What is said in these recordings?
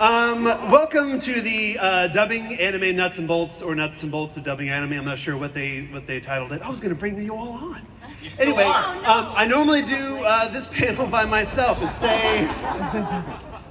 Welcome to the dubbing anime nuts and bolts, or nuts and bolts of dubbing anime. I'm not sure what they titled it. I was going to bring you all on. Anyway, I normally do this panel by myself and say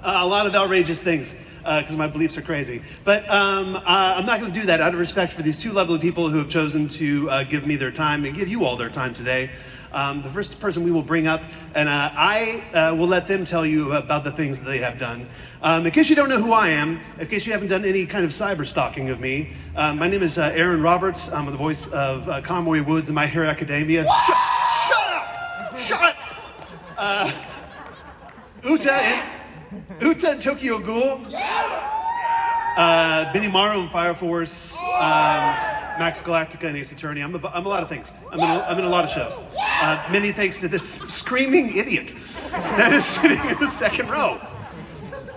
a lot of outrageous things because my beliefs are crazy. But I'm not going to do that out of respect for these two lovely people who have chosen to give me their time and give you all their time today. The first person we will bring up, and I will let them tell you about the things that they have done. In case you don't know who I am, in case you haven't done any kind of cyber stalking of me, my name is Aaron Roberts. I'm the voice of Conway Woods in My Hero Academia. Shut up! Shut up! Uta and Tokyo Ghoul. Benimaru in Fire Force. Max Galactica and Ace Attorney. I'm a lot of things. I'm in a lot of shows. Many thanks to this screaming idiot that is sitting in the second row.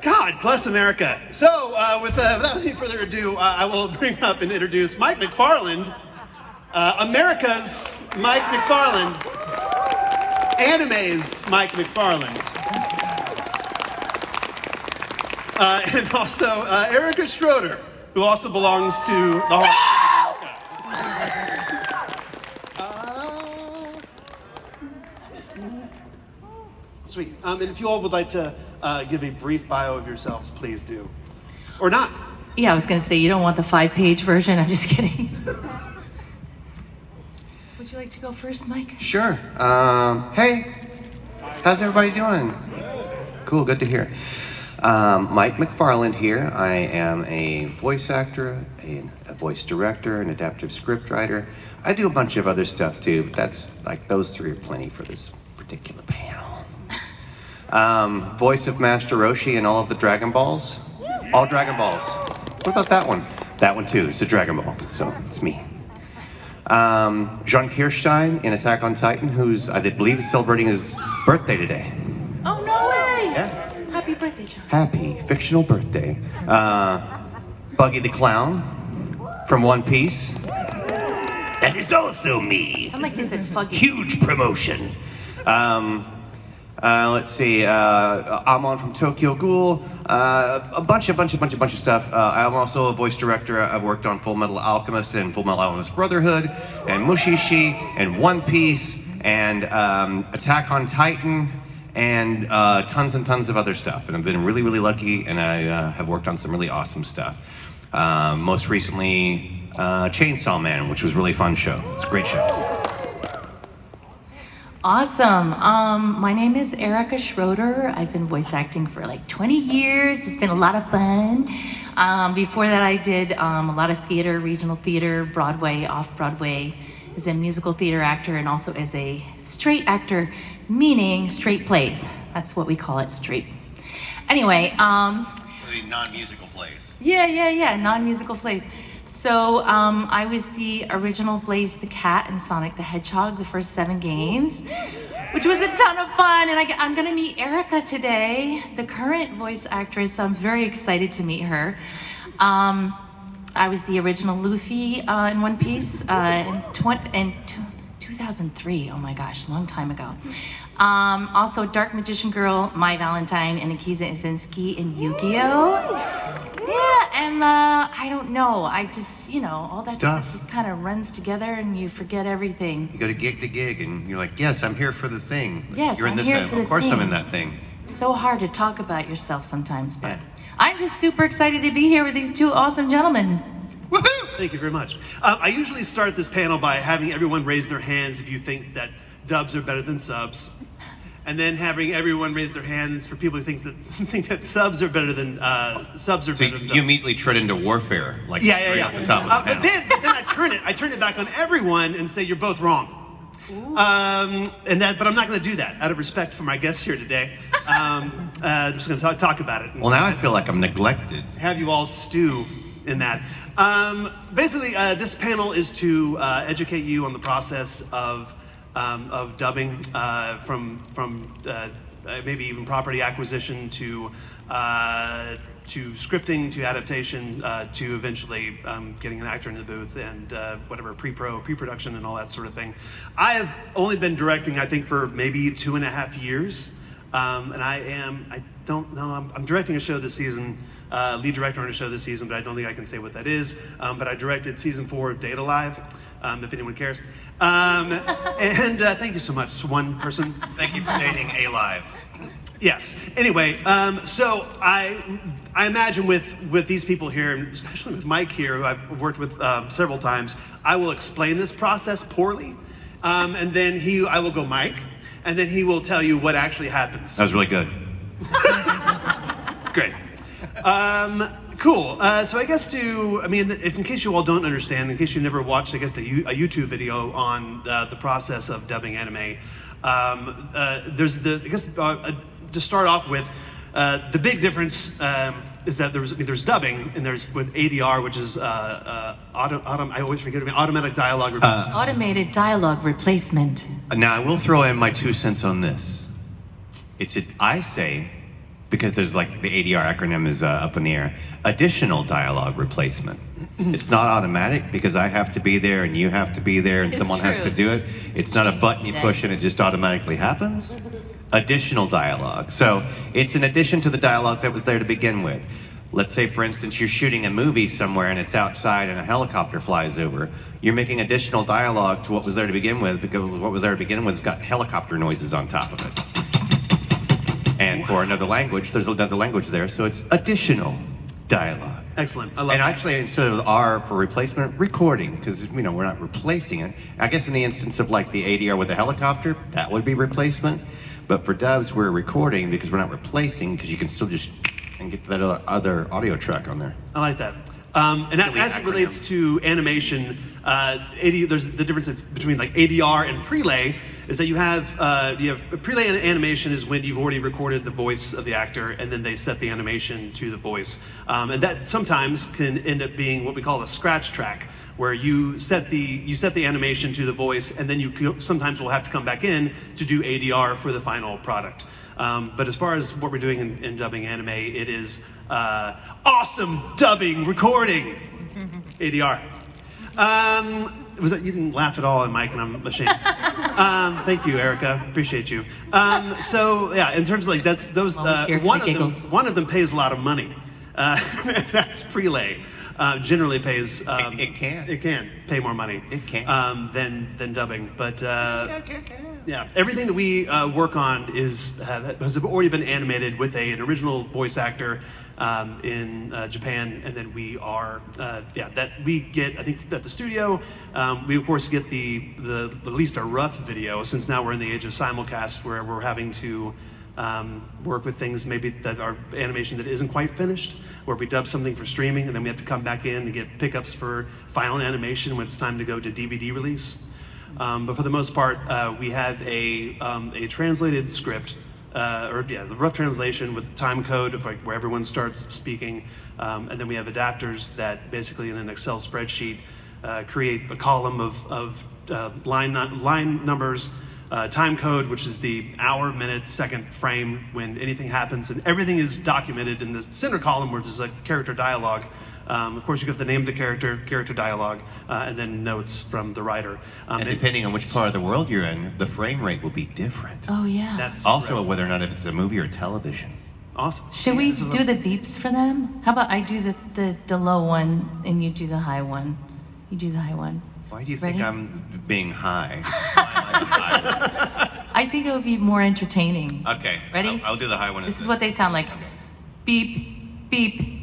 God bless America. So, without any further ado, I will bring up and introduce Mike McFarland, America's Mike McFarland, Anime's Mike McFarland, and also Erica Schroeder, who also belongs to the Hall. Sweet. And if you all would like to give a brief bio of yourselves, please do. Or not. Yeah, I was going to say, you don't want the 5-page version. I'm just kidding. Would you like to go first, Mike? Sure. Hey, how's everybody doing? Cool, good to hear. Mike McFarland here. I am a voice actor, a voice director, an adaptive scriptwriter. I do a bunch of other stuff too, but that's like those three are plenty for this particular panel. Voice of Master Roshi in all of the Dragon Balls. All Dragon Balls. What about that one? That one too. It's a Dragon Ball, so it's me. John Kirstein in Attack on Titan, who's, I believe, is celebrating his birthday today. Oh, no way! Yeah. Happy birthday, John. Happy fictional birthday. Buggy the Clown from One Piece. That is also me. I like you said fuggy. Huge promotion. Let's see. Amon from Tokyo Ghoul. A bunch of stuff. I'm also a voice director. I've worked on Full Metal Alchemist and Full Metal Alchemist Brotherhood, and Mushishi, and One Piece, and Attack on Titan, and tons and tons of other stuff. And I've been really, really lucky, and I have worked on some really awesome stuff. Most recently, Chainsaw Man, which was a really fun show. It's a great show. Awesome. My name is Erica Schroeder. I've been voice acting for like 20 years. It's been a lot of fun. Before that, I did a lot of theater, regional theater, Broadway, off-Broadway, as a musical theater actor, and also as a straight actor, meaning straight plays. That's what we call it, straight. Anyway. Non-musical plays. Yeah, non-musical plays. So I was the original Blaze the Cat in Sonic the Hedgehog, the first 7 games, which was a ton of fun. And I'm going to meet Erica today, the current voice actress. So I'm very excited to meet her. I was the original Luffy in One Piece in 2003. Oh my gosh, a long time ago. Also Dark Magician Girl, My Valentine, and Akiza Izinski in Yu-Gi-Oh! Yeah, and I don't know. I just, all that stuff just kind of runs together and you forget everything. You go to gig to gig and you're like, yes, I'm here for the thing. Yes, you're in I'm this here thing. for the Of course thing. I'm in that thing. It's so hard to talk about yourself sometimes, but Yeah. I'm just super excited to be here with these two awesome gentlemen. Woohoo! Thank you very much. I usually start this panel by having everyone raise their hands if you think that dubs are better than subs. And then having everyone raise their hands for people who think that subs are better than dubs. You immediately tread into warfare, like right off the top of the panel. But then I turn it back on everyone and say you're both wrong. But I'm not going to do that out of respect for my guests here today. I'm just going to talk about it. Well, now I feel like I'm neglected. Have you all stew in that. Basically, this panel is to educate you on the process of dubbing, from maybe even property acquisition to scripting, to adaptation, to eventually getting an actor in the booth and whatever pre-production and all that sort of thing. I have only been directing, I think, for maybe 2.5 years, and I don't know. I'm directing a show this season, lead director on a show this season, but I don't think I can say what that is. But I directed season 4 of Date Alive, if anyone cares. And thank you so much, one person. Thank you for dating A-Live. Yes. Anyway, so I imagine with these people here, and especially with Mike here, who I've worked with several times, I will explain this process poorly, and then I will go, Mike, and then he will tell you what actually happens. That was really good. Great. Cool. So I guess if in case you all don't understand, in case you never watched, I guess a YouTube video on the process of dubbing anime, to start off with, the big difference is that there's dubbing and there's with ADR, which is I always forget automatic dialogue replacement. Automated dialogue replacement. Now I will throw in my 2 cents on this. I say, because there's like the ADR acronym is up in the air, additional dialogue replacement. It's not automatic because I have to be there and you have to be there and someone has to do it. It's not a button you push and it just automatically happens. Additional dialogue. So it's an addition to the dialogue that was there to begin with. Let's say, for instance, you're shooting a movie somewhere and it's outside and a helicopter flies over. You're making additional dialogue to what was there to begin with because what was there to begin with has got helicopter noises on top of it. And for another language, there's another language there, so it's additional dialogue. Excellent. I love and that. actually, instead of R for replacement, recording, because we're not replacing it. I guess in the instance of like the ADR with the helicopter, that would be replacement. But for dubs, we're recording because we're not replacing, because you can still just get that other audio track on there. I like that. And as it relates to animation, there's the difference between like ADR and prelay is that you have prelay animation is when you've already recorded the voice of the actor and then they set the animation to the voice, and that sometimes can end up being what we call a scratch track, where you set the animation to the voice and then you sometimes will have to come back in to do ADR for the final product. But as far as what we're doing in dubbing anime, it is awesome dubbing recording ADR. Was that, you didn't laugh at all, Mike, and I'm ashamed. Thank you, Erica. Appreciate you. So yeah, in terms of like those one of them pays a lot of money. That's prelay. Generally pays. It can pay more money. It can than dubbing, but yeah, everything that we work on has already been animated with an original voice actor in Japan, and then we are that we get. I think at the studio, we of course get the at least a rough video, since now we're in the age of simulcast, where we're having to work with things maybe that are animation that isn't quite finished, where we dub something for streaming and then we have to come back in and get pickups for final animation when it's time to go to DVD release. But for the most part, we have a translated script, the rough translation with the time code of like where everyone starts speaking, and then we have adapters that basically in an Excel spreadsheet create a column of line numbers, time code, which is the hour, minute, second frame when anything happens, and everything is documented in the center column, where there's a character dialogue. Of course, you get the name of the character dialogue, and then notes from the writer. And depending on which part of the world you're in, the frame rate will be different. Oh yeah. That's also correct. whether or not if it's a movie or television. Awesome. Should we do the beeps for them? How about I do the low one and you do the high one? You do the high one. Why do you Ready? think I'm being high? I think it would be more entertaining. Okay. Ready? I'll do the high one. This is what they sound like. Okay. Beep, beep.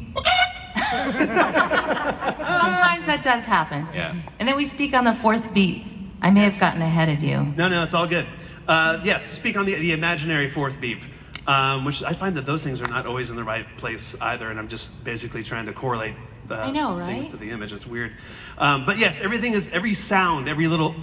Sometimes that does happen. Yeah. And then we speak on the fourth beat. I may have gotten ahead of you. No, it's all good. Yes, speak on the imaginary fourth beep, which I find that those things are not always in the right place either, and I'm just basically trying to correlate I know, right? things to the image. It's weird. But yes, every sound, every little,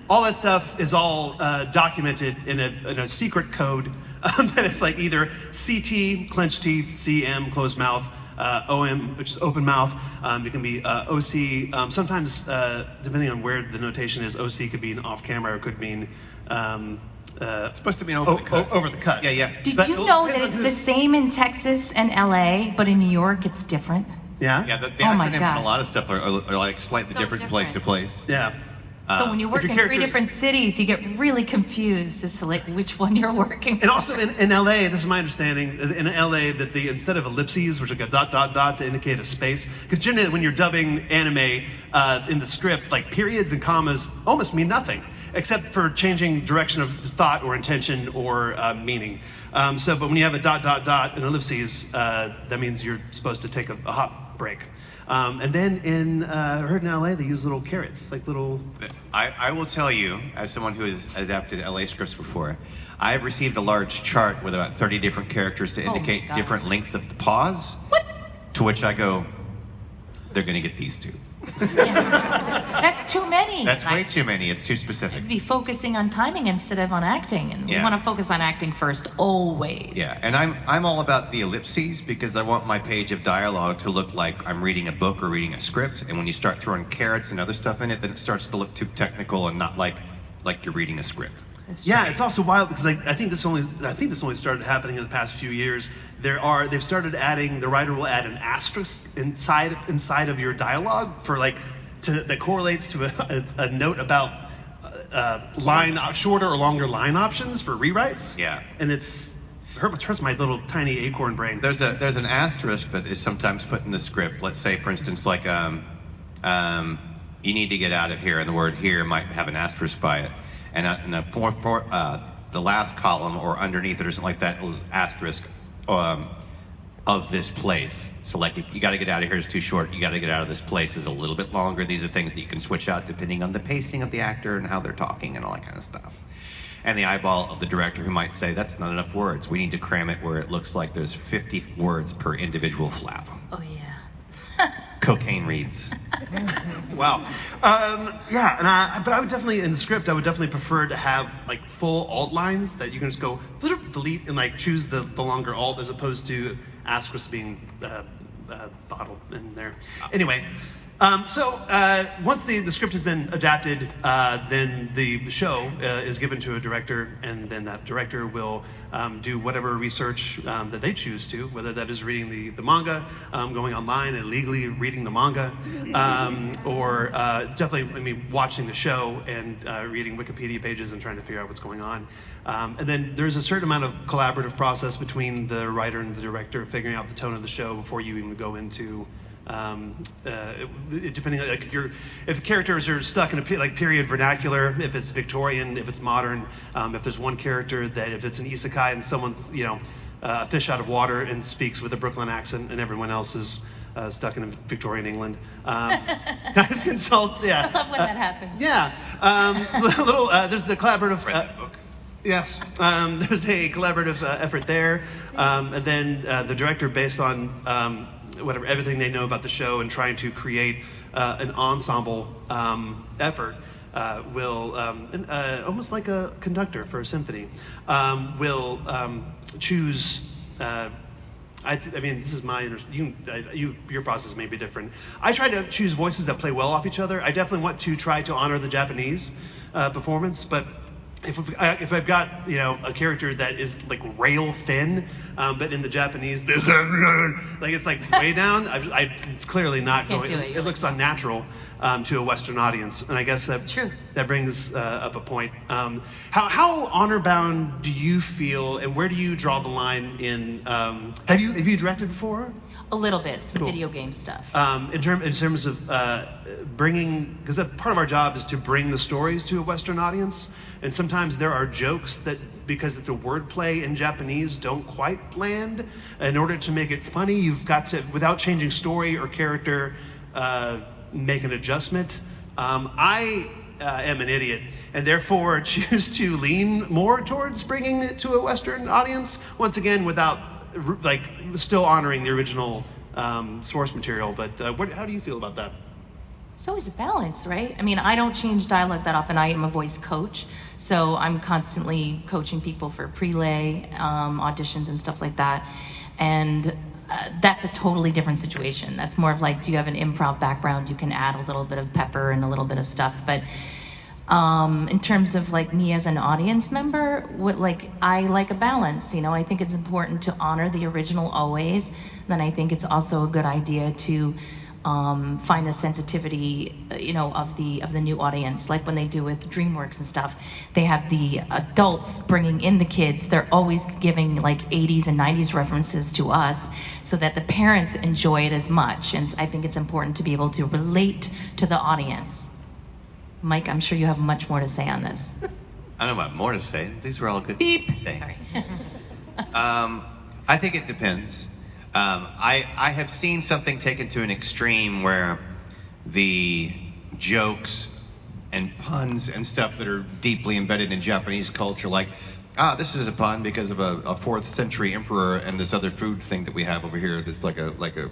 all that stuff is all documented in a secret code that is like either CT, clenched teeth, CM, closed mouth, OM, which is open mouth. It can be OC. Sometimes, depending on where the notation is, OC could mean off camera, or could mean It's supposed to be over the cut. Over the cut. Yeah. Did But you it know depends that on it's who- the same in Texas and LA, but in New York it's different? Yeah? Yeah, the Oh my acronyms gosh. and a lot of stuff are like slightly So different place to place. Yeah. So when you work in 3 different cities, you get really confused as to like which one you're working. And also in LA, this is my understanding, in LA that instead of ellipses, which are like a ... to indicate a space, because generally when you're dubbing anime in the script, like periods and commas almost mean nothing, except for changing direction of thought or intention or meaning. But when you have a ... and ellipses, that means you're supposed to take a hot break. And then I heard in LA they use little carrots, like little... I will tell you, as someone who has adapted LA scripts before, I have received a large chart with about 30 different characters to indicate different lengths of the pause. What? To which I go, they're going to get these 2. Yeah. That's too many. That's way too many. It's too specific. You'd be focusing on timing instead of on acting, and we want to focus on acting first, always. Yeah, and I'm all about the ellipses because I want my page of dialogue to look like I'm reading a book or reading a script. And when you start throwing carrots and other stuff in it, then it starts to look too technical and not like you're reading a script. Yeah, it's also wild because I think this only started happening in the past few years. They've started adding, the writer will add an asterisk inside of your dialogue for that correlates to a note about shorter or longer line options for rewrites. Yeah, and it hurts my little tiny acorn brain. There's an asterisk that is sometimes put in the script. Let's say, for instance, like you need to get out of here, and the word "here" might have an asterisk by it. And the last column or underneath it or something like that was asterisk of this place. So like you got to get out of here is too short. You got to get out of this place is a little bit longer. These are things that you can switch out depending on the pacing of the actor and how they're talking and all that kind of stuff. And the eyeball of the director who might say, that's not enough words. We need to cram it where it looks like there's 50 words per individual flap. Oh, yeah. Cocaine reads. Wow. But I would definitely, in the script, I would definitely prefer to have like full alt lines that you can just go delete and like choose the longer alt as opposed to asterisks being bottled in there. Anyway. Once the script has been adapted, then the show is given to a director, and then that director will do whatever research that they choose to, whether that is reading the manga, going online and legally reading the manga, or definitely, watching the show and reading Wikipedia pages and trying to figure out what's going on. And then there's a certain amount of collaborative process between the writer and the director, figuring out the tone of the show before you even go into depending on if characters are stuck in a period vernacular, if it's Victorian, if it's modern, if there's one character that if it's an isekai and someone's a fish out of water and speaks with a Brooklyn accent and everyone else is stuck in Victorian England, kind of consult. Yeah, I love when that happens. Yeah, so a little. There's the collaborative. Yes, there's a collaborative effort there, and then the director, based on everything they know about the show and trying to create an ensemble effort, will almost like a conductor for a symphony, will choose. This is my your process may be different. I try to choose voices that play well off each other. I definitely want to try to honor the Japanese performance, but if I've got a character that is like rail thin, but in the Japanese like it's like way down, it's clearly not going. It looks unnatural to a Western audience, and I guess that true. That brings up a point. How honor bound do you feel, and where do you draw the line in? Have you directed before? A little bit, some Cool. video game stuff. In terms of bringing, because part of our job is to bring the stories to a Western audience, and sometimes there are jokes that, because it's a wordplay in Japanese, don't quite land. In order to make it funny, you've got to, without changing story or character, make an adjustment. I am an idiot, and therefore choose to lean more towards bringing it to a Western audience, once again, without still honoring the original source material. But how do you feel about that? It's always a balance, right? I don't change dialogue that often. I am a voice coach, so I'm constantly coaching people for prelay, auditions and stuff like that. And that's a totally different situation. That's more of like, do you have an improv background? You can add a little bit of pepper and a little bit of stuff. But in terms of like me as an audience member, I like a balance. I think it's important to honor the original always. Then I think it's also a good idea to find the sensitivity, of the new audience. Like when they do with DreamWorks and stuff, they have the adults bringing in the kids. They're always giving like 80s and 90s references to us, so that the parents enjoy it as much. And I think it's important to be able to relate to the audience. Mike, I'm sure you have much more to say on this. I don't know about more to say. These were all good. Beep. To say. Sorry. I think it depends. I have seen something taken to an extreme where the jokes and puns and stuff that are deeply embedded in Japanese culture, like, this is a pun because of a 4th century emperor and this other food thing that we have over here that's like a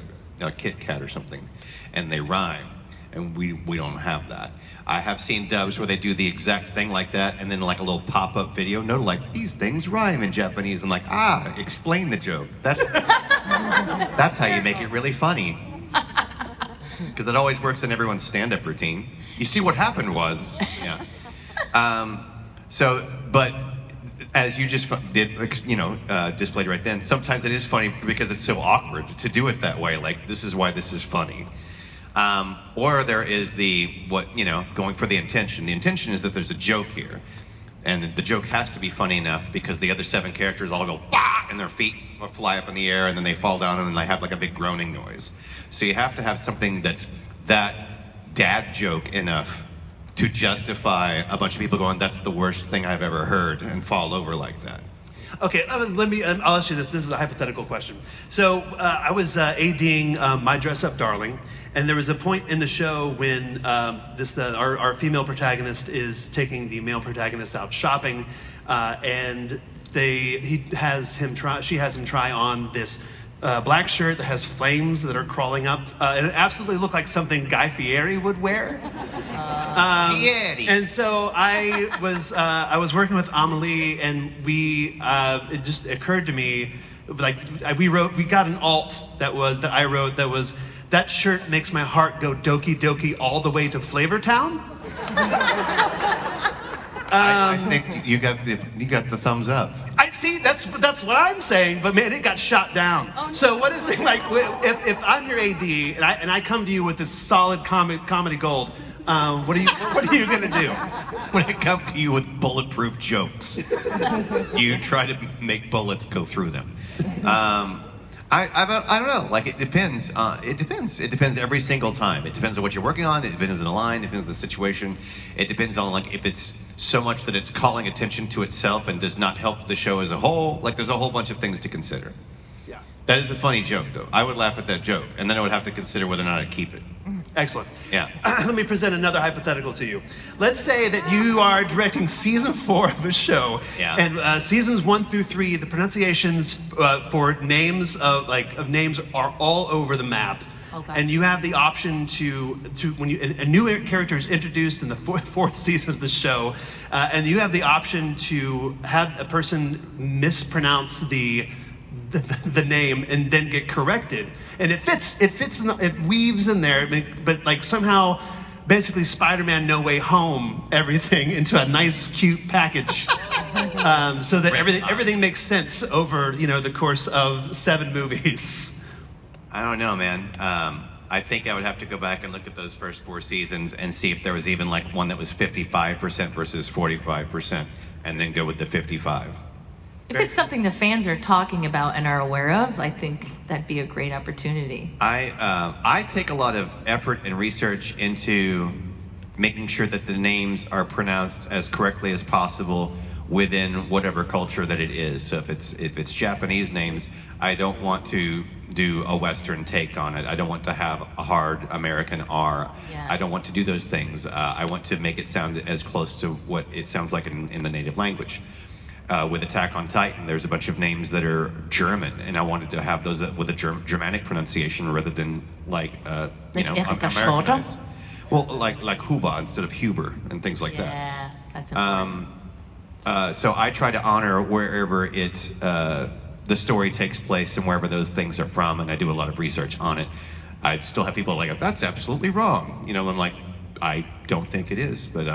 Kit Kat or something, and they rhyme, and we don't have that. I have seen dubs where they do the exact thing like that, and then like a little pop-up video, no, like, these things rhyme in Japanese. I'm like, explain the joke. That's how you make it really funny. Because it always works in everyone's stand-up routine. You see, what happened was, yeah. But as you just did, displayed right then, sometimes it is funny because it's so awkward to do it that way. Like, this is why this is funny. Or there is going for the intention. The intention is that there's a joke here. And the joke has to be funny enough because the other 7 characters all go, bah! And their feet will fly up in the air, and then they fall down, and then they have like a big groaning noise. So you have to have something that's that dad joke enough to justify a bunch of people going, that's the worst thing I've ever heard, and fall over like that. Okay, I'll ask you this. This is a hypothetical question. So I was ADing My Dress Up Darling, and there was a point in the show when our female protagonist is taking the male protagonist out shopping, and she has him try on this black shirt that has flames that are crawling up, and it absolutely looked like something Guy Fieri would wear. Fieri. And so I was working with Amelie, and it just occurred to me, like we got an alt that I wrote that was, that shirt makes my heart go doki doki all the way to Flavortown. I think you got the thumbs up. I see. That's what I'm saying. But man, it got shot down. Oh, no. So what is it like if I'm your AD and I come to you with this solid comedy gold? What are you gonna do? When I come to you with bulletproof jokes, do you try to make bullets go through them? I don't know. Like, it depends. It depends every single time. It depends on what you're working on. It depends on the line. It depends on the situation. It depends on, like, if it's so much that it's calling attention to itself and does not help the show as a whole. Like, there's a whole bunch of things to consider. Yeah. That is a funny joke, though. I would laugh at that joke, and then I would have to consider whether or not I'd keep it. Excellent. Yeah. Let me present another hypothetical to you. Let's say that you are directing season 4 of a show, yeah. And seasons 1 through 3, the pronunciations for names of names are all over the map. Okay. And you have the option to when a new character is introduced in the fourth season of the show, and you have the option to have a person mispronounce the name and then get corrected, and it weaves in there, but like somehow basically Spider-Man No Way Home everything into a nice cute package, so that everything makes sense over the course of 7 movies. I don't know, man. I think I would have to go back and look at those first 4 seasons and see if there was even like one that was 55% versus 45%, and then go with the 55. If it's something the fans are talking about and are aware of, I think that'd be a great opportunity. I take a lot of effort and research into making sure that the names are pronounced as correctly as possible within whatever culture that it is. So if it's Japanese names, I don't want to do a Western take on it. I don't want to have a hard American R. Yeah. I don't want to do those things. I want to make it sound as close to what it sounds like in the native language. With Attack on Titan, there's a bunch of names that are German, and I wanted to have those with a Germanic pronunciation rather than Americanized. Well, like Huba instead of Huber and things like that. Yeah, that's important. So I try to honor wherever the story takes place and wherever those things are from, and I do a lot of research on it. I still have people like, that's absolutely wrong. I'm like, I don't think it is, but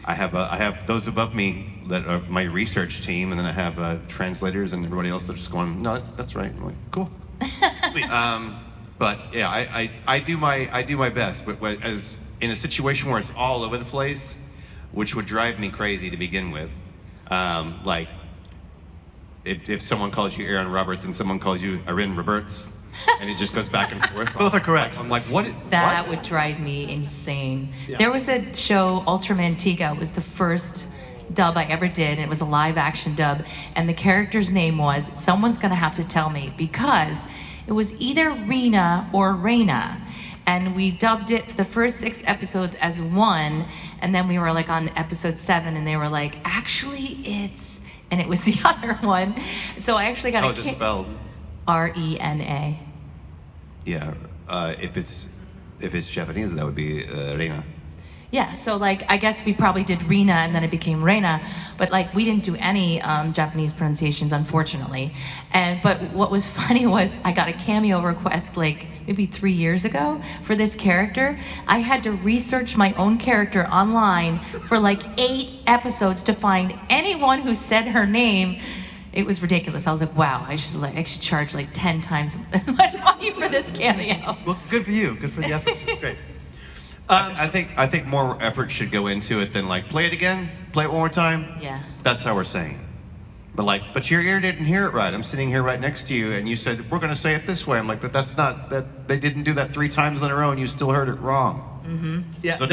I have those above me that are my research team, and then I have translators and everybody else that's just going, no, that's right. I'm like, cool. Sweet. But yeah, I do my best. But as in a situation where it's all over the place, which would drive me crazy to begin with, like if someone calls you Aaron Roberts and someone calls you Erin Roberts, and it just goes back and forth. Both are correct. I'm like, what? That what? would drive me insane. Yeah. There was a show, Ultramantiga. It was the first dub I ever did. It was a live action dub. And the character's name was, someone's going to have to tell me, because it was either Rena or Reina. And we dubbed it for the first 6 episodes as one. And then we were like on episode 7 and they were like, actually it's, and it was the other one. So I actually got How is it spelled? Rena. Yeah, if it's Japanese, that would be Reina. Yeah, so like I guess we probably did Rena and then it became Reina, but like we didn't do any Japanese pronunciations, unfortunately. But what was funny was I got a cameo request like maybe 3 years ago for this character. I had to research my own character online for like 8 episodes to find anyone who said her name. It was ridiculous. I was like, wow, I should charge like 10 times as much money for this cameo. Well, good for you. Good for the effort. That's great. I think more effort should go into it than like play it again, play it one more time. Yeah. That's how we're saying it. But your ear didn't hear it right. I'm sitting here right next to you, and you said we're going to say it this way. I'm like, but that's not that. They didn't do that 3 times in a row, and you still heard it wrong. Yeah, So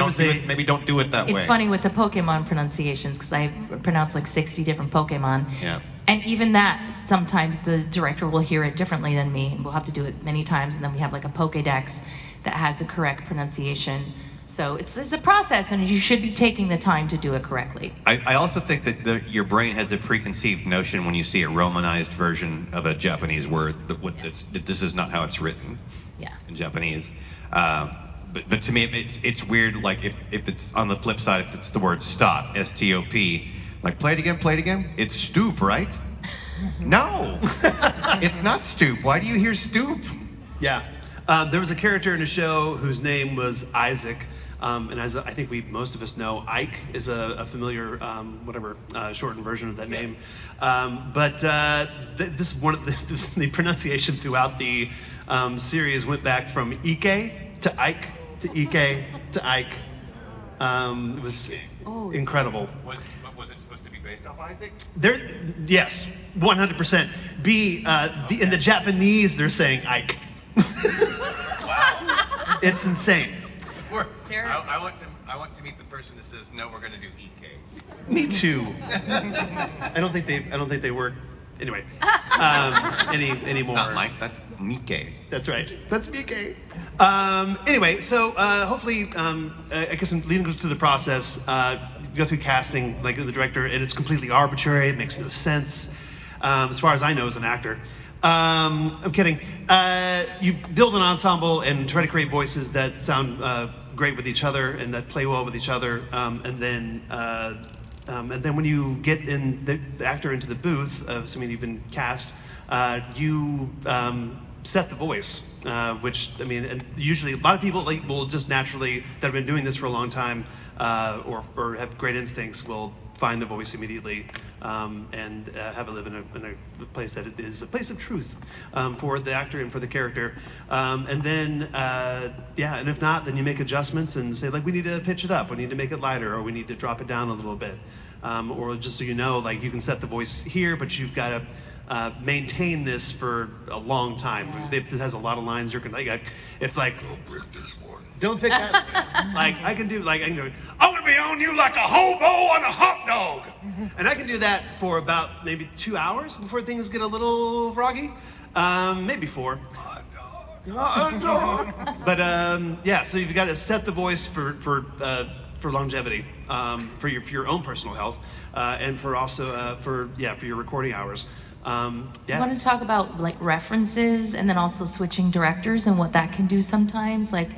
maybe don't do it that way. It's funny with the Pokemon pronunciations because I pronounce like 60 different Pokemon. Yeah. And even that, sometimes the director will hear it differently than me, and we'll have to do it many times. And then we have like a Pokédex that has the correct pronunciation. So it's a process, and you should be taking the time to do it correctly. I also think that your brain has a preconceived notion when you see a romanized version of a Japanese word that this is not how it's written. Yeah. In Japanese. But to me, it's weird. Like if it's on the flip side, if it's the word stop, S-T-O-P, like play it again. It's stoop, right? No, it's not stoop. Why do you hear stoop? Yeah. There was a character in a show whose name was Isaac. And as I think most of us know, Ike is a familiar, shortened version of that name. The pronunciation throughout the series went back from Ike to Ike to Ike to Ike. It was incredible. Was it supposed to be based off Isaac? Yes, 100%. In the Japanese, they're saying Ike. Wow. It's insane. I want to meet the person that says no. We're going to do EK. Me too. I don't think they work. Anyway, anymore. Not Mike. That's Mike. That's right. That's Mike. Anyway, so hopefully, I guess in leading to the process, you go through casting, like the director, and it's completely arbitrary. It makes no sense, as far as I know, as an actor. I'm kidding. You build an ensemble and try to create voices that sound great with each other and that play well with each other, and then when you get the actor into the booth, assuming you've been cast, you set the voice, which and usually a lot of people will just naturally that have been doing this for a long time or have great instincts will find the voice immediately and have it live in a place that is a place of truth for the actor and for the character. And if not, then you make adjustments and say, like, we need to pitch it up, we need to make it lighter, or we need to drop it down a little bit. Or just so you know, like, you can set the voice here, but you've got to maintain this for a long time. Yeah. If it has a lot of lines, you're gonna it's like, don't pick this one. Don't pick that. I can go, I'm gonna be on you like a hobo on a hot dog. And I can do that for about maybe 2 hours before things get a little froggy. Maybe 4. Hot dog. But so you've got to set the voice for longevity, for your own personal health, and for also for your recording hours. I want to talk about like references and then also switching directors and what that can do sometimes, like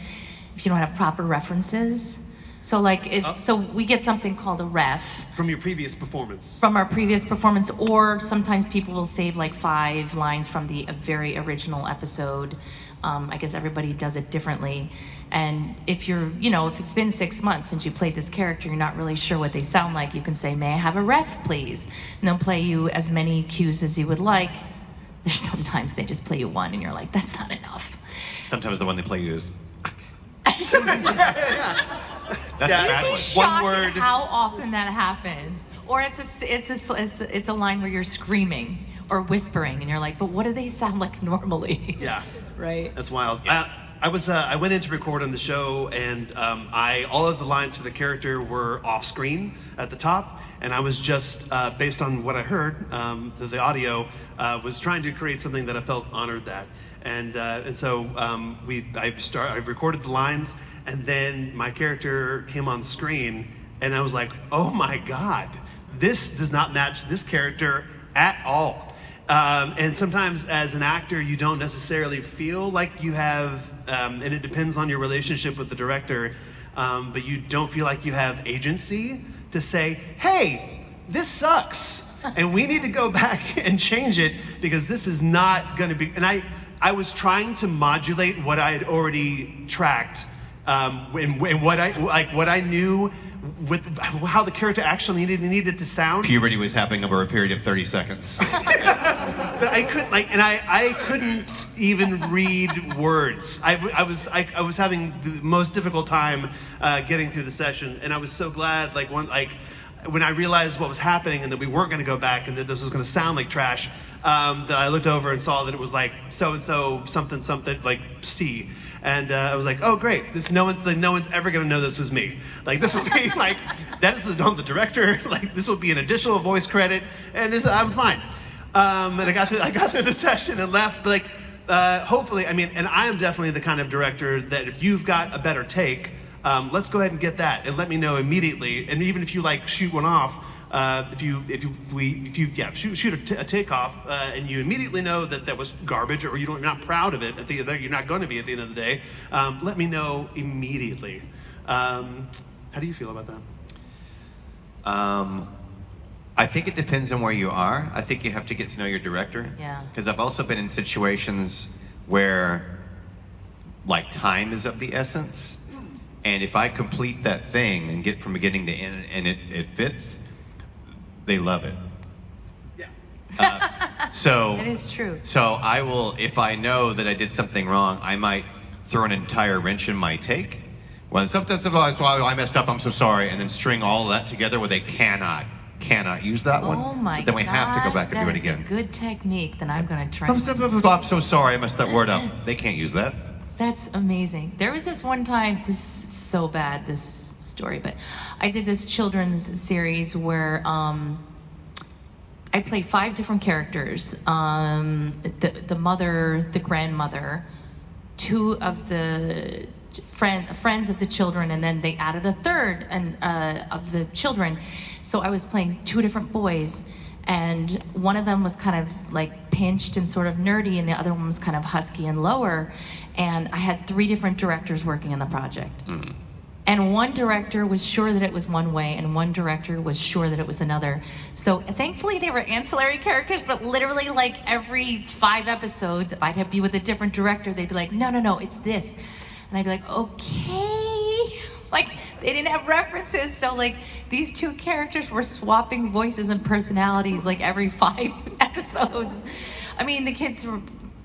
if you don't have proper references. So like so we get something called a ref from your previous performance. From our previous performance, or sometimes people will save like 5 lines from the very original episode. I guess everybody does it differently. And if if it's been 6 months since you played this character, you're not really sure what they sound like, you can say, may I have a ref, please? And they'll play you as many cues as you would like there's sometimes they just play you one and you're like, that's not enough. Sometimes the one they play you is. That's Yeah. a bad one. Shocked word. at how often that happens. Or it's a line where you're screaming or whispering and you're like, but what do they sound like normally? Yeah. Right? That's wild. I went in to record on the show, and all of the lines for the character were off screen at the top, and I was just based on what I heard, the audio, was trying to create something that I felt honored that, and so I recorded the lines, and then my character came on screen, and I was like, oh my God, this does not match this character at all. And sometimes as an actor, you don't necessarily feel like you have, and it depends on your relationship with the director, but you don't feel like you have agency to say, hey, this sucks, and we need to go back and change it because this is not going to be, and I was trying to modulate what I had already tracked, and what I knew with how the character actually needed to sound. Puberty was happening over a period of 30 seconds. But I couldn't I couldn't even read words. I was having the most difficult time getting through the session, and I was so glad when I realized what was happening and that we weren't going to go back and that this was going to sound like trash, that I looked over and saw that it was like so and so something like C. And I was like, oh great! No one's ever gonna know this was me. Like this will be like that is the director. Like this will be an additional voice credit, and I'm fine. And I got through the session and left. But hopefully, and I am definitely the kind of director that if you've got a better take, let's go ahead and get that and let me know immediately. And even if you shoot one off. If you shoot a takeoff and you immediately know that was garbage or you're not proud of it you're not going to be at the end of the day, let me know immediately. How do you feel about that? I think it depends on where you are. I think you have to get to know your director. Yeah. Because I've also been in situations where time is of the essence, and if I complete that thing and get from beginning to end and it fits, they love it. Yeah. So It is true. So I will, if I know that I did something wrong, I might throw an entire wrench in my take. When sometimes I messed up, I'm so sorry, and then string all of that together where they cannot use that one. Oh my so then we have to go back and do it That again. is a good technique that I'm going to try. I'm so sorry, I messed that word up. They can't use that. That's amazing. There was this one time, this is so bad, this story, but I did this children's series where I played 5 different characters. The mother, the grandmother, 2 of the friends of the children, and then they added a third of the children. So I was playing 2 different boys, and one of them was kind of pinched and sort of nerdy, and the other one was kind of husky and lower. And I had 3 different directors working on the project. Mm-hmm. And one director was sure that it was one way, and one director was sure that it was another. So thankfully they were ancillary characters, but literally every 5 episodes, if I'd have be with a different director, they'd be like, no, it's this. And I'd be like, okay. They didn't have references, so these 2 characters were swapping voices and personalities every 5 episodes.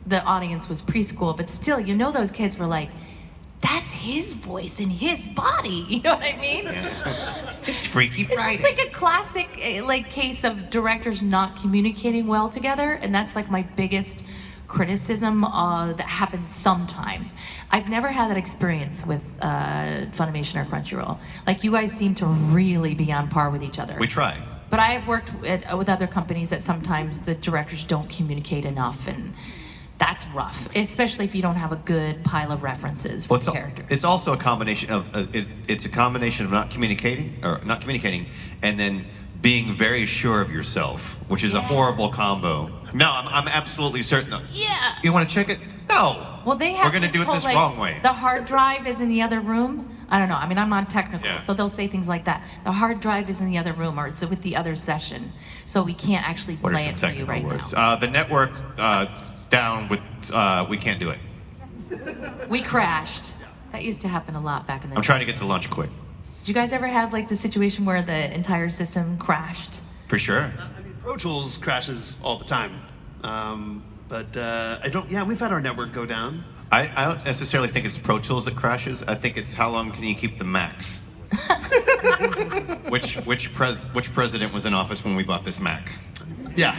The audience was preschool, but still, those kids were like, that's his voice in his body. You know what I mean? Yeah. It's Freaky Friday. It's a classic case of directors not communicating well together, and that's my biggest criticism that happens sometimes. I've never had that experience with Funimation or Crunchyroll. You guys seem to really be on par with each other. We try. But I have worked with other companies that sometimes the directors don't communicate enough, and that's rough, especially if you don't have a good pile of references for the character. It's also a combination of it's a combination of not communicating, and then being very sure of yourself, which is a horrible combo. No, I'm absolutely certain. Yeah. You want to check it? No. Well, they have. We're going to do it this wrong way. The hard drive is in the other room. I don't know. I'm not technical, so they'll say things like that. The hard drive is in the other room, or it's with the other session, so we can't actually play it for you right now. The network. Down with we can't do it. We crashed. That used to happen a lot back in the day. I'm trying to get to lunch quick. Did you guys ever have the situation where the entire system crashed? For sure. Pro Tools crashes all the time. But I don't. Yeah, we've had our network go down. I don't necessarily think it's Pro Tools that crashes. I think it's how long can you keep the Macs? which president was in office when we bought this Mac? Yeah,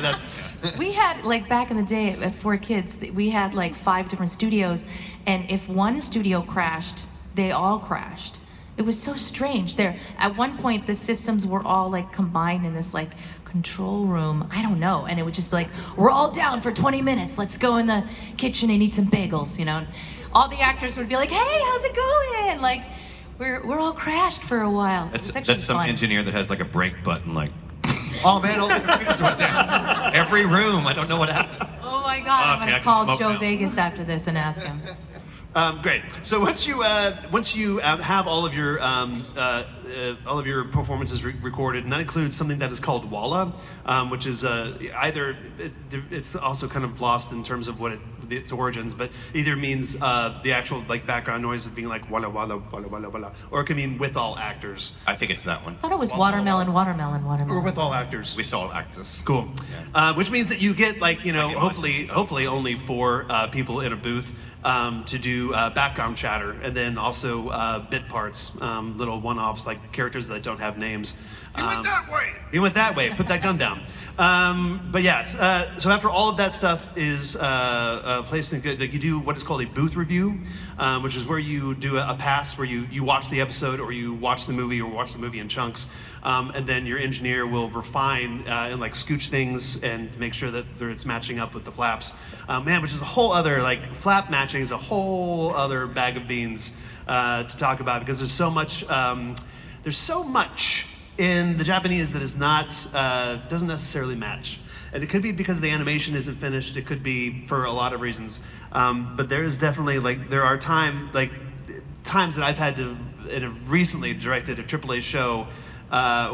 that's. We had, like, back in the day at 4Kids, we had like 5 different studios, and if one studio crashed, they all crashed. It was so strange. There, at one point, the systems were all like combined in this like control room. I don't know, and it would just be like, we're all down for 20 minutes. Let's go in the kitchen and eat some bagels. You know, all the actors would be like, hey, how's it going? Like, we're all crashed for a while. That's some engineer that has like a brake button, like. Oh man, all the computers went down. Every room, I don't know what happened. Oh my God, I'm gonna call Joe Vegas after this and ask him. Great. So once you have all of your performances recorded, and that includes something that is called Walla, which is either it's also kind of lost in terms of what its origins, but either means the actual like background noise of being like walla walla walla walla walla, or it can mean with all actors. I think it's that one. I thought it was watermelon, watermelon, watermelon. Or with all actors. We saw actors. Cool. Yeah. Which means that you get like hopefully only 4 people in a booth. To do background chatter, and then also bit parts, little one-offs like characters that don't have names. You went that way! You went that way. Put that gun down. But yes, so after all of that stuff is placed in, you do what is called a booth review, which is where you do a pass where you watch the episode, or you watch the movie, or watch the movie in chunks, and then your engineer will refine and like scooch things and make sure that it's matching up with the flaps. Which is a whole other, like, flap matching is a whole other bag of beans to talk about, because there's so much in the Japanese that is not doesn't necessarily match, and it could be because the animation isn't finished. It could be for a lot of reasons, but there is definitely there are times that I've had to, and have recently directed a AAA show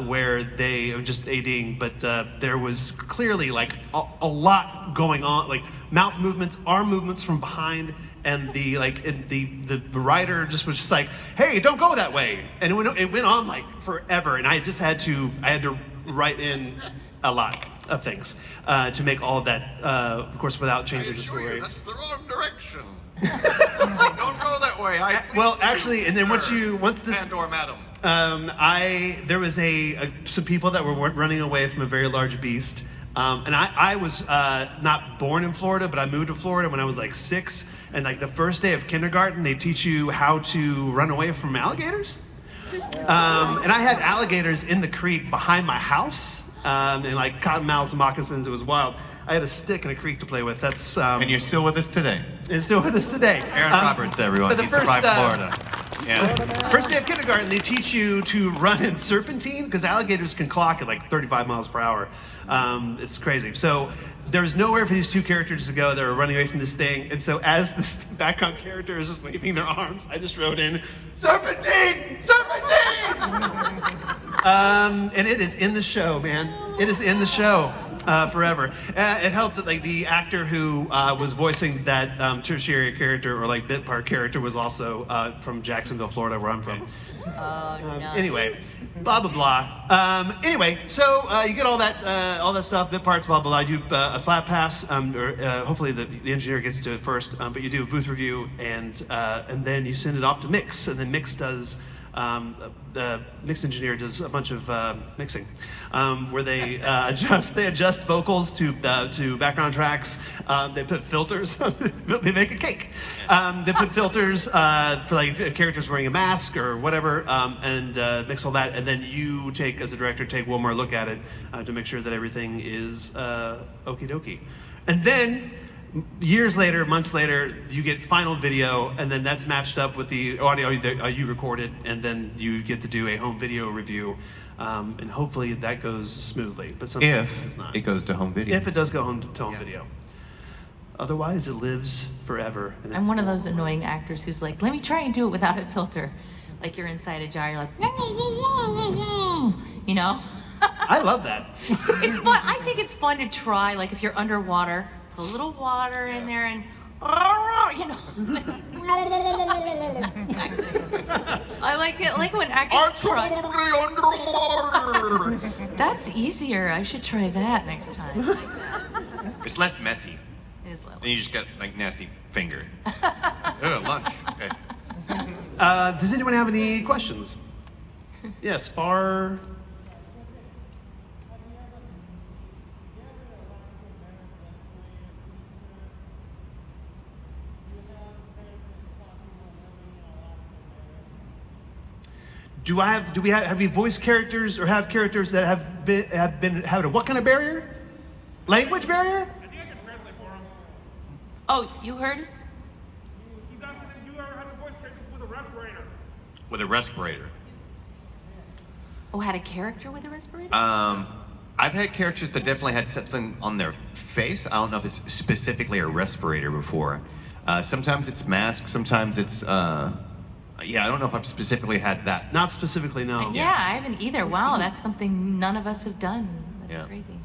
where they are just ADing, but there was clearly like a lot going on, like mouth movements, arm movements from behind, and the writer just was just like, hey, don't go that way, and it went on like forever, and I had to write in a lot of things to make all of that, of course, without changing the story. That's the wrong direction. Don't go that way. Well, actually, and then once this. And or madam. There was some people that were running away from a very large beast, and I was not born in Florida, but I moved to Florida when I was like 6, and like the first day of kindergarten, they teach you how to run away from alligators, and I had alligators in the creek behind my house, and like cottonmouths and moccasins. It was wild. I had a stick and a creek to play with. That's and you're still with us today. It's still with us today. Aaron Roberts, everyone. He survived Florida. Yeah. First day of kindergarten, they teach you to run in serpentine, because alligators can clock at like 35 miles per hour. It's crazy. So there's nowhere for these 2 characters to go. They were running away from this thing. And so as this background character is waving their arms, I just wrote in, serpentine! Serpentine! And it is in the show, man. It is in the show. Forever. It helped that like the actor who was voicing that tertiary character, or like bit part character, was also from Jacksonville, Florida, where I'm from. No. Anyway, blah blah blah. Anyway, so you get all that stuff, bit parts, blah blah blah. You do a flat pass, or hopefully the engineer gets to it first, but you do a booth review, and then you send it off to mix, and then mix does. The mix engineer does a bunch of mixing, where they adjust vocals to background tracks. They put filters. They make a cake. They put filters for like characters wearing a mask or whatever, and mix all that. And then you as a director, take one more look at it to make sure that everything is okie dokie. And then, years later, months later, you get final video, and then that's matched up with the audio that you recorded, and then you get to do a home video review, and hopefully that goes smoothly. But sometimes it's not. It goes to home video. If it does go to home video. Otherwise, it lives forever. And I'm one of those annoying actors who's like, let me try and do it without a filter. Like you're inside a jar, you're like, you know? I love that. It's fun. I think it's fun to try, like if you're underwater, a little water in there, and you know. I like it. Like when actors try. That's easier. I should try that next time. It's less messy. It is little. And you just got like nasty finger. Oh, lunch. Okay. Does anyone have any questions? Yes, far. Do we have you voiced characters or have characters that have been having a what kind of barrier? Language barrier? I think I can translate for him. Oh, you heard? You ever had a voice character with a respirator? With a respirator. Oh, had a character with a respirator? I've had characters that definitely had something on their face. I don't know if it's specifically a respirator before. Sometimes it's masks, sometimes it's, yeah, I don't know if I've specifically had that. Not specifically, no. Yeah, I haven't either. Wow, that's something none of us have done. That's Yeah. crazy.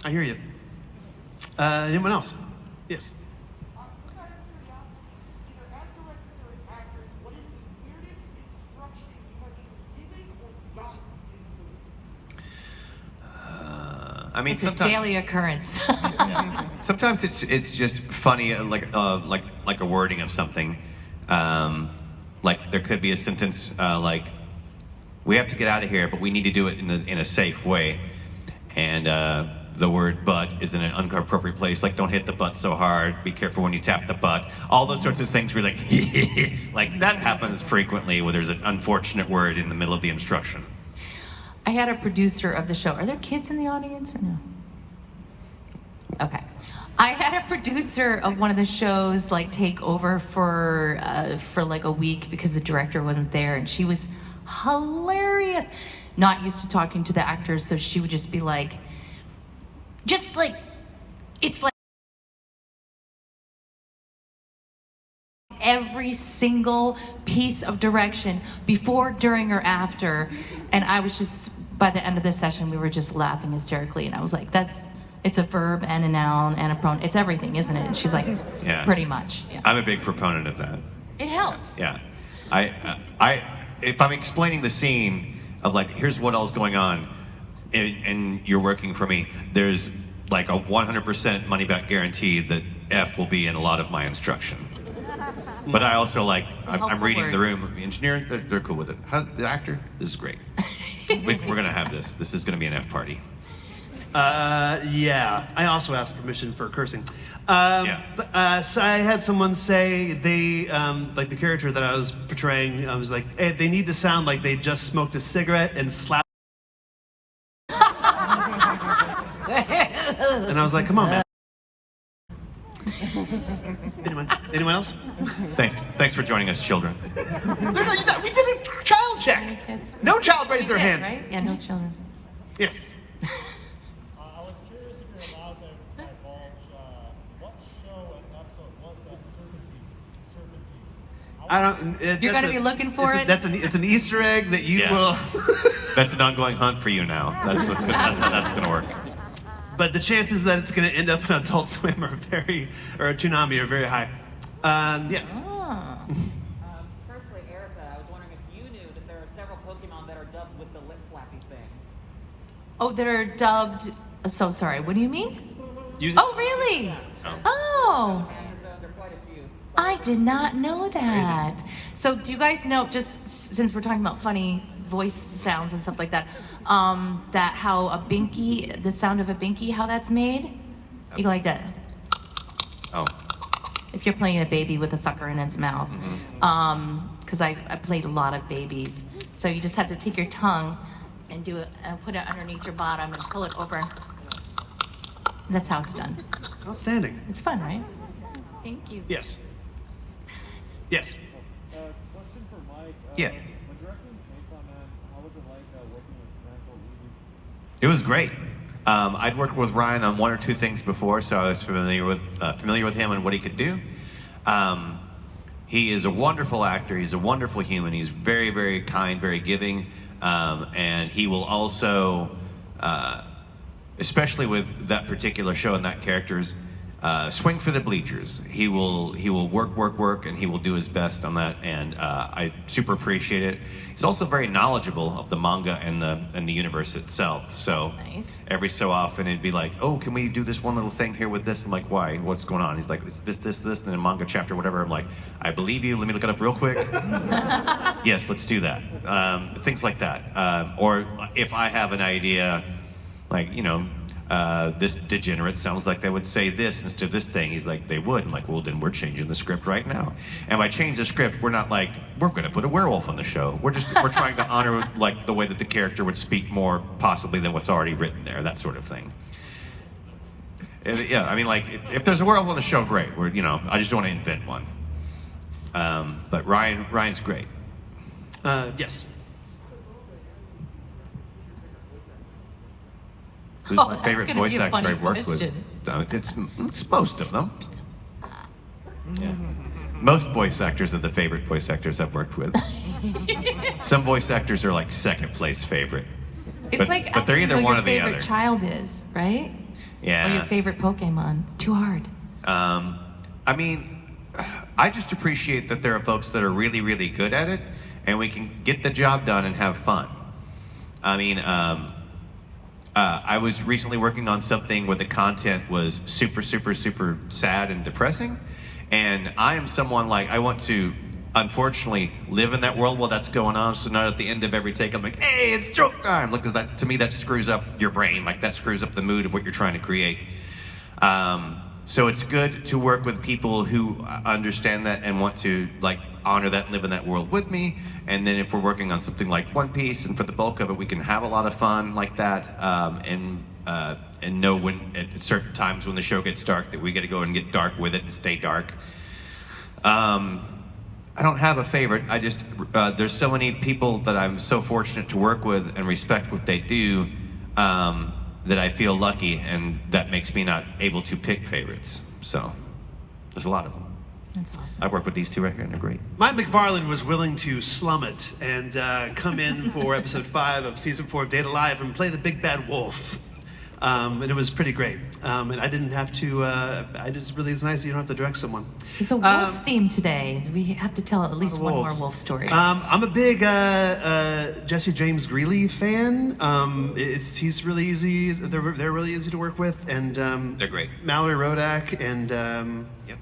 I hear you. Anyone else? Yes. I mean, It's a sometimes daily occurrence. sometimes it's just funny, like a wording of something. Like there could be a sentence like, "We have to get out of here, but we need to do it in a safe way," and the word "but" is in an inappropriate place. Like, don't hit the butt so hard. Be careful when you tap the butt. All those sorts of things. We're like, like that happens frequently where there's an unfortunate word in the middle of the instruction. I had a producer of the show. Are there kids in the audience or no? Okay. I had a producer of one of the shows like take over for like a week because the director wasn't there, and she was hilarious. Not used to talking to the actors, so she would just be like, it's like every single piece of direction before, during, or after. And I was just, by the end of the session, we were just laughing hysterically. And I was like, it's a verb and a noun and a pronoun. It's everything, isn't it? And she's like, Yeah. Pretty much. Yeah. I'm a big proponent of that. It helps. Yeah, if I'm explaining the scene of like, here's what all's going on, and you're working for me, there's like a 100% money back guarantee that F will be in a lot of my instruction. But I also like, I'm reading word. the room. Engineer, they're cool with it. The actor, this is great. We're gonna have this. This is gonna be an F party. Yeah. I also asked permission for cursing. Yeah. But, so I had someone say they, like the character that I was portraying, I was like, hey, they need to sound like they just smoked a cigarette and slapped. And I was like, come on, man. Anyone else? Thanks for joining us, children. We did a child check. Kids? No child raised their Yeah, hand. right? Yeah, no children. Yes. I was curious if you're allowed to divulge what show and episode was that serpentine. I don't. You're that's gonna be looking for it? It's an Easter egg that you Yeah. will. That's an ongoing hunt for you now. That's how that's gonna work. But the chances that it's going to end up in Adult Swim or a Toonami are very high. Yes. Oh. Firstly, Erica, I was wondering if you knew that there are several Pokemon that are dubbed with the lip flappy thing. Oh, that are dubbed. So sorry. What do you mean? Oh, really? Oh. Oh. Amazon, there are quite a few. I did not know that. So do you guys know, just since we're talking about funny voice sounds and stuff like that, that how a binky, the sound of a binky, how that's made? You go like that. Oh. If you're playing a baby with a sucker in its mouth. Because I played a lot of babies. So you just have to take your tongue and do it, and put it underneath your bottom and pull it over. That's how it's done. Outstanding. It's fun, right? Thank you. Yes. Yes. Question for Mike. Yeah. When directing Chainsaw Man, how was it like working with Randall Levy? It was great. I'd worked with Ryan on one or two things before, so I was familiar with him and what he could do. He is a wonderful actor. He's a wonderful human. He's very, very kind, very giving, and he will also, especially with that particular show and that characters, swing for the bleachers. He will work, and he will do his best on that, and I super appreciate it. He's also very knowledgeable of the manga and the universe itself. So Nice. every so often it'd be like, oh, can we do this one little thing here with this? I'm like, why? What's going on? He's like, it's this, and then a manga chapter, whatever. I'm like, I believe you. Let me look it up real quick. Yes, let's do that. Things like that. Or if I have an idea, like, this degenerate sounds like they would say this instead of this thing. He's like, they would. I'm like, well, then we're changing the script right now. And by change the script, we're not like, we're going to put a werewolf on the show. We're trying to honor like the way that the character would speak more possibly than what's already written there, that sort of thing. Yeah, I mean, like, if there's a werewolf on the show, great. I just don't want to invent one. But Ryan's great. Yes. Who's Oh, my that's favorite gonna voice be a actor funny I've worked question. with? It's most of them. Yeah. Most voice actors are the favorite voice actors I've worked with. Some voice actors are like second place favorite. It's But- like but they're asking either who one your or the favorite other. child is, right? Yeah. Or your favorite Pokemon. Too hard. I mean, I just appreciate that there are folks that are really, really good at it, and we can get the job done and have fun. I mean, I was recently working on something where the content was super, super, super sad and depressing, and I am someone like, I want to, unfortunately, live in that world while that's going on, so not at the end of every take I'm like, hey, it's joke time! Like, 'cause that, to me, that screws up your brain, like that screws up the mood of what you're trying to create. So it's good to work with people who understand that and want to like honor that and live in that world with me. And then if we're working on something like One Piece, and for the bulk of it, we can have a lot of fun like that, and know when at certain times when the show gets dark that we got to go and get dark with it and stay dark. I don't have a favorite. I just there's so many people that I'm so fortunate to work with and respect what they do. That I feel lucky, and that makes me not able to pick favorites. So, there's a lot of them. That's awesome. I've worked with these two right here, and they're great. Mike McFarland was willing to slum it and come in for episode 5 of season 4 of Data Live and play the big bad wolf. And it was pretty great. And I didn't have to, it's nice that you don't have to direct someone. It's a wolf theme today. We have to tell at least one more wolves. wolf story. I'm a big Jesse James Greeley fan. He's really easy. They're really easy to work with, and They're great. Mallory Rodak and Yep.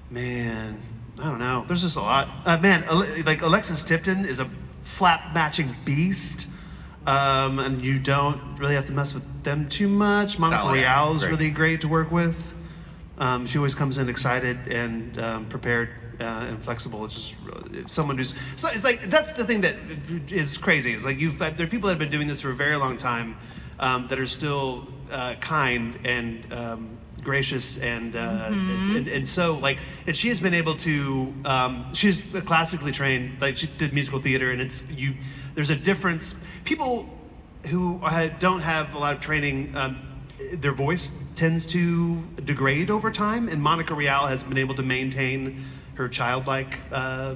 man, I don't know. There's just a lot. Like Alexis Tipton is a flap matching beast. And you don't really have to mess with them too much. Monica Solid. Real is Great. really great to work with. She always comes in excited and prepared and flexible. It's just someone who's. So it's like that's the thing that is crazy. It's like there are people that have been doing this for a very long time that are still kind and gracious and and so like and she has been able to. She's classically trained. Like she did musical theater, and there's a difference. People who don't have a lot of training, their voice tends to degrade over time, and Monica Real has been able to maintain her childlike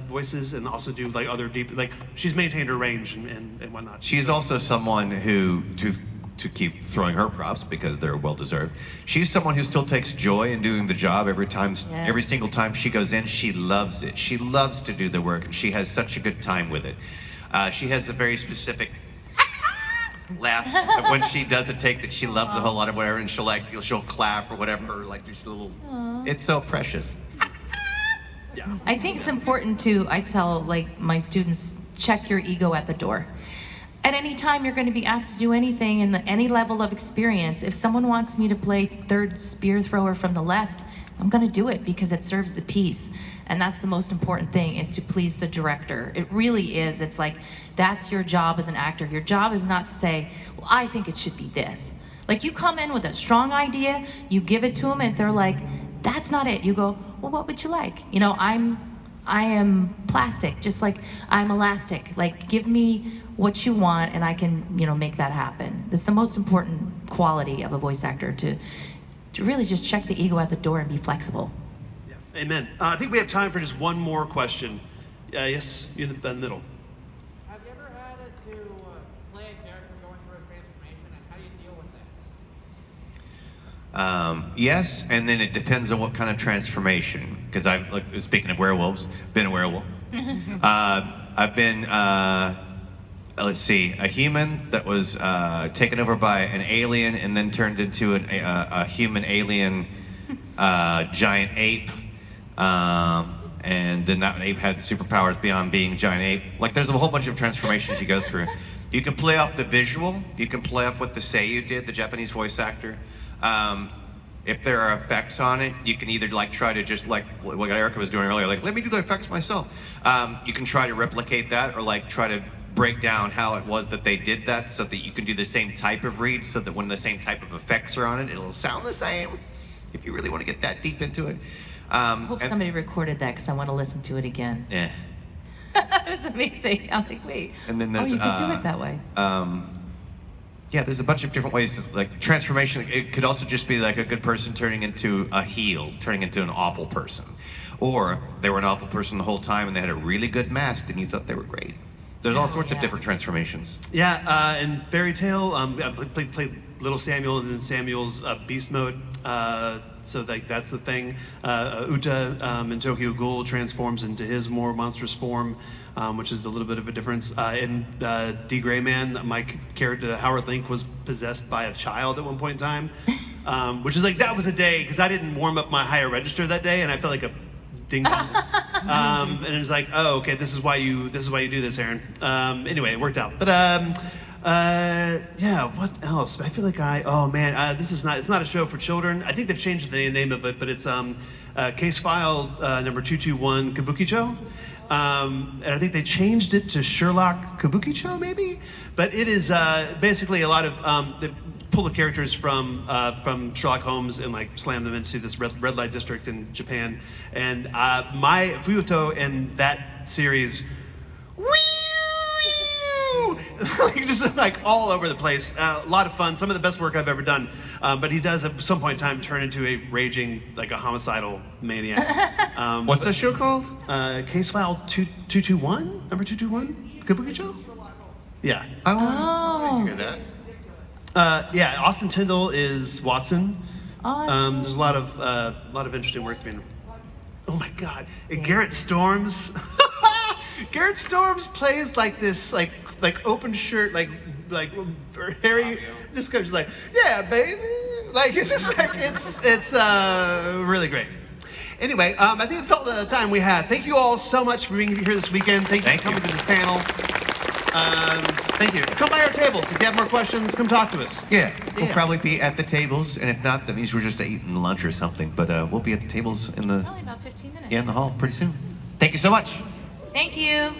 voices and also do like other deep, like she's maintained her range and whatnot. She's also someone who, to keep throwing her props because they're well deserved. She's someone who still takes joy in doing the job every single time she goes in. She loves it. She loves to do the work, and she has such a good time with it. She has a very specific laugh of when she does a take that she loves a whole lot of whatever, and she'll clap or whatever, like just a little. It's so precious. Yeah. I think it's important I tell like my students, check your ego at the door. At any time you're going to be asked to do anything in any level of experience, if someone wants me to play third spear thrower from the left, I'm going to do it because it serves the piece. And that's the most important thing, is to please the director. It really is. It's like, that's your job as an actor. Your job is not to say, well, I think it should be this. Like, you come in with a strong idea, you give it to them, and they're like, that's not it. You go, well, what would you like? I am plastic, just like I'm elastic. Like, give me what you want, and I can, make that happen. That's the most important quality of a voice actor, to really just check the ego at the door and be flexible. Yeah. Amen. I think we have time for just one more question. Yes, in the middle. Have you ever had to play a character going through a transformation, and how do you deal with Yes, and then it depends on what kind of transformation. Because I've, like, speaking of werewolves, been a werewolf. I've been, let's see, a human that was taken over by an alien and then turned into a human alien giant ape. And then that ape had superpowers beyond being a giant ape. Like, there's a whole bunch of transformations you go through. You can play off the visual. You can play off what the Seiyu did, the Japanese voice actor. If there are effects on it, you can either like try to just like what Erica was doing earlier, like let me do the effects myself. You can try to replicate that, or like try to break down how it was that they did that, so that you can do the same type of read, so that when the same type of effects are on it, it'll sound the same. If you really want to get that deep into it. I hope somebody recorded that because I want to listen to it again. Yeah. It was amazing. I'm like, wait. And then there's you can do it that way. Yeah, there's a bunch of different ways, like transformation. It could also just be like a good person turning into a heel, turning into an awful person. Or they were an awful person the whole time and they had a really good mask and you thought they were great. There's all sorts of different transformations. Yeah, and Fairy Tale, I played Little Samuel and then Samuel's beast mode. So like that's the thing. Uta in Tokyo Ghoul transforms into his more monstrous form, which is a little bit of a difference. In D. Gray Man, my character Howard Link was possessed by a child at one point in time, which is like that was a day because I didn't warm up my higher register that day, and I felt like a ding dong. And it was like, oh, okay, this is why you do this, Aaron. Anyway, it worked out. But yeah, what else? I feel like it's not a show for children. I think they've changed the name of it, but it's Case File number 221 Kabukicho. And I think they changed it to Sherlock Kabukicho, maybe. But it is basically a lot of they pull the characters from Sherlock Holmes and like slam them into this red light district in Japan. And my Fuyuto in that series, like just like all over the place. A lot of fun. Some of the best work I've ever done. But he does at some point in time turn into a raging, like a homicidal maniac. What's that show called? Case File 221, number 221, Kabukicho. Yeah. I want to hear that. Yeah. Austin Tyndall is Watson. Awesome. There's a lot of interesting work being. Oh my God! Garrett Storms. Garrett Storms plays like this, like open shirt, like Harry. Just goes like, yeah, baby. Like it's just like it's really great. Anyway, I think that's all the time we have. Thank you all so much for being here this weekend. Thank you for coming to this panel. Thank you. Come by our tables. If you have more questions, come talk to us. Yeah, we'll probably be at the tables, and if not, that means we're just eating lunch or something. But we'll be at the tables in the Probably about 15 minutes. in the hall pretty soon. Thank you so much. Thank you.